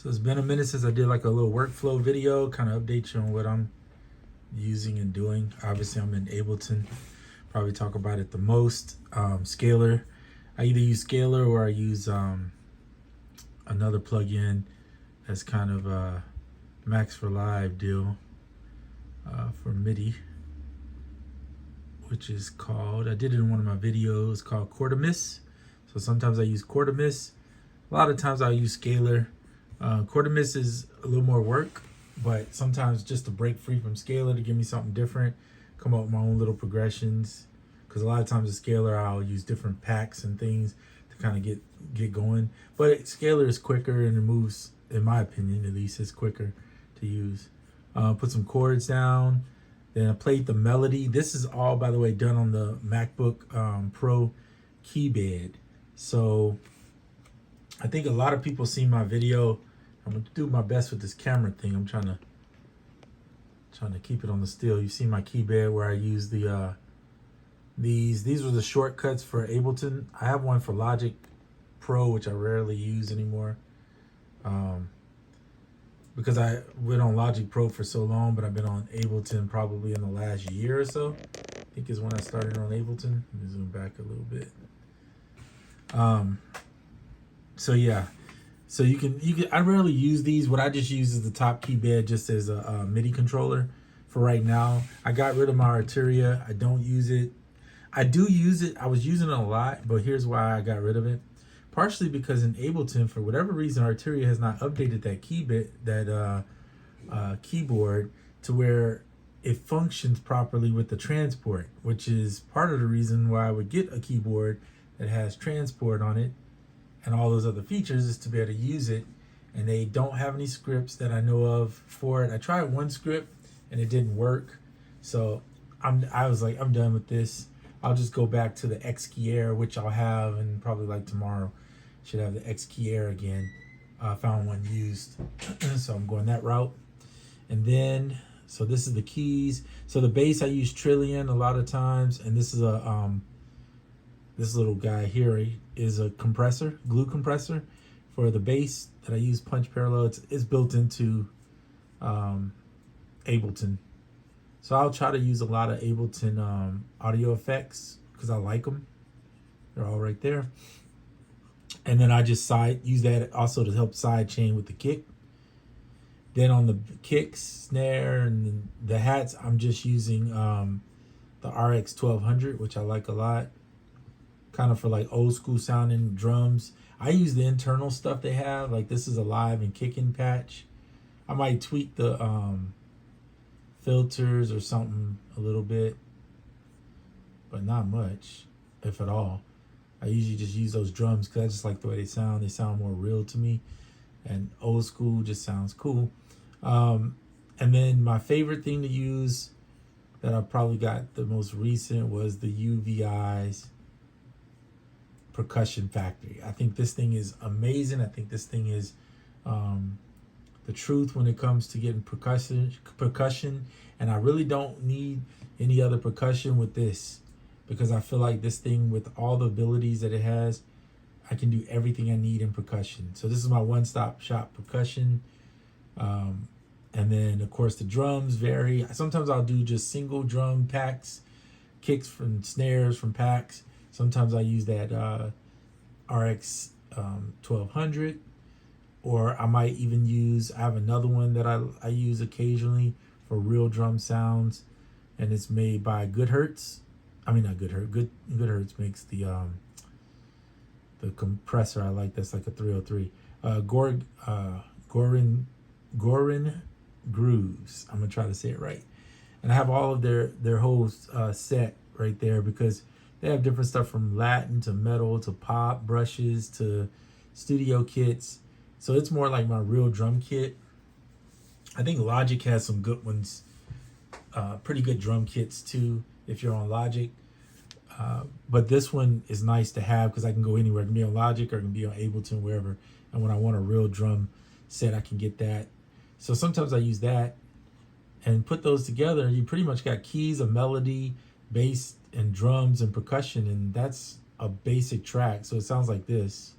So it's been a minute since I did like a little workflow video, kind of update you on what I'm using and doing. Obviously I'm in Ableton, probably talk about it the most. Scalar, I either use Scalar or I use another plugin that's kind of a Max for Live deal for MIDI, which is called, I did it in one of my videos, called Quartermiss. So sometimes I use Quartermiss. A lot of times I'll use Scalar. Quartermiss is a little more work, but sometimes just to break free from Scalar to give me something different, come up with my own little progressions. Because a lot of times the Scalar, I'll use different packs and things to kind of get going. But Scalar is quicker and it moves, in my opinion at least, it's quicker to use. Put some chords down. Then I played the melody. This is all, by the way, done on the MacBook Pro keybed. So I think a lot of people see my video. I'm gonna do my best with this camera thing. I'm trying to keep it on the still. You see my keybed where I use the these were the shortcuts for Ableton. I have one for Logic Pro, which I rarely use anymore, because I went on Logic Pro for so long, but I've been on Ableton probably in the last year or so. I think is when I started on Ableton. Let me zoom back a little bit. So yeah, so you can I rarely use these. What I just use is the top keybed just as a MIDI controller for right now. I got rid of my Arturia. I don't use it. I do use it. I was using it a lot, but here's why I got rid of it. Partially because in Ableton, for whatever reason, Arturia has not updated that keyboard to where it functions properly with the transport, which is part of the reason why I would get a keyboard that has transport on it and all those other features, is to be able to use it. And they don't have any scripts that I know of for it. I tried one script and it didn't work. So I was like, I'm done with this. I'll just go back to the X Key Air, which I'll have, and probably like tomorrow should have the X Key Air again. I found one used. So I'm going that route. And then, so this is the keys. So the bass I use Trillion a lot of times, and this is a this little guy here is a compressor, glue compressor for the bass that I use, Punch Parallel. It's built into Ableton. So I'll try to use a lot of Ableton audio effects because I like them. They're all right there. And then I just use that also to help sidechain with the kick. Then on the kicks, snare, and the hats, I'm just using the RX 1200, which I like a lot. Kind of for like old school sounding drums. I use the internal stuff they have. Like this is a live and kicking patch. I might tweak the filters or something a little bit, but not much, if at all. I usually just use those drums because I just like the way they sound. They sound more real to me, and old school just sounds cool. And then my favorite thing to use that I probably got the most recent was the UVI's Percussion Factory. I think this thing is amazing. I think this thing is the truth when it comes to getting percussion, and I really don't need any other percussion with this, because I feel like this thing, with all the abilities that it has, I can do everything I need in percussion. So this is my one-stop shop percussion. And then of course the drums vary. Sometimes I'll do just single drum packs, kicks from snares from packs. Sometimes I use that RX 1200, or I might even use, I have another one that I use occasionally for real drum sounds, and it's made by Goodhertz. I mean, not Goodhertz. Goodhertz makes the compressor I like. That's like a 303. Gorin Grooves. I'm gonna try to say it right. And I have all of their whole set right there, because they have different stuff from Latin to metal to pop, brushes to studio kits. So it's more like my real drum kit. I think Logic has some good ones, pretty good drum kits too, if you're on Logic. But this one is nice to have because I can go anywhere. I can be on Logic or I can be on Ableton, wherever. And when I want a real drum set, I can get that. So sometimes I use that and put those together. You pretty much got keys, a melody, bass, and drums and percussion, and that's a basic track. So it sounds like this.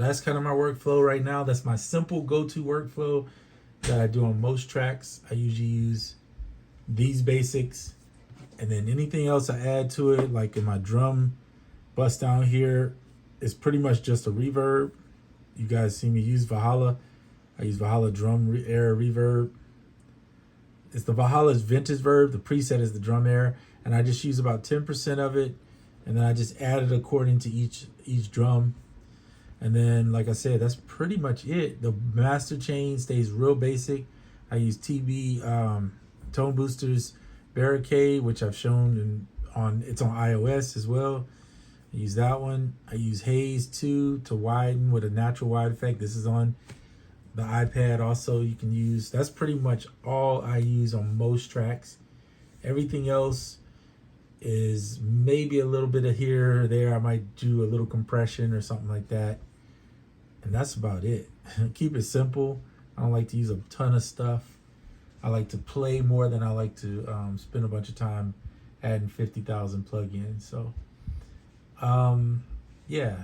that's kind of my workflow right now. That's my simple go-to workflow that I do on most tracks. I usually use these basics, and then anything else I add to it, like in my drum bust down here, is pretty much just a reverb. You guys see me use Valhalla. I use Valhalla drum air reverb. It's the Valhalla's vintage verb. The preset is the drum air, and I just use about 10% of it, and then I just add it according to each drum. And then, like I said, that's pretty much it. The master chain stays real basic. I use TB Tone Boosters Barricade, which I've shown it's on iOS as well. I use that one. I use Haze 2 to widen with a natural wide effect. This is on the iPad also. You can use, that's pretty much all I use on most tracks. Everything else is maybe a little bit of here or there. I might do a little compression or something like that. And that's about it. Keep it simple. I don't like to use a ton of stuff. I like to play more than I like to spend a bunch of time adding 50,000 plugins. So, yeah.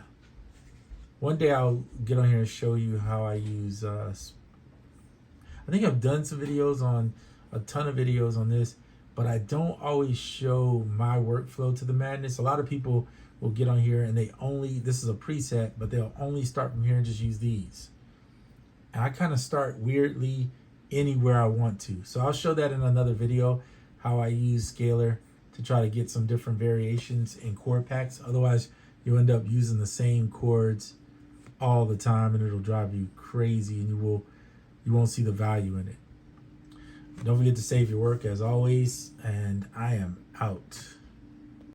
One day I'll get on here and show you how I use, I think I've done some videos on, a ton of videos on this, but I don't always show my workflow to the madness. A lot of people will get on here and this is a preset, but they'll only start from here and just use these. And I kind of start weirdly anywhere I want to. So I'll show that in another video, how I use Scalar to try to get some different variations in chord packs. Otherwise, you'll end up using the same chords all the time, and it'll drive you crazy, and you won't see the value in it. Don't forget to save your work as always, and I am out.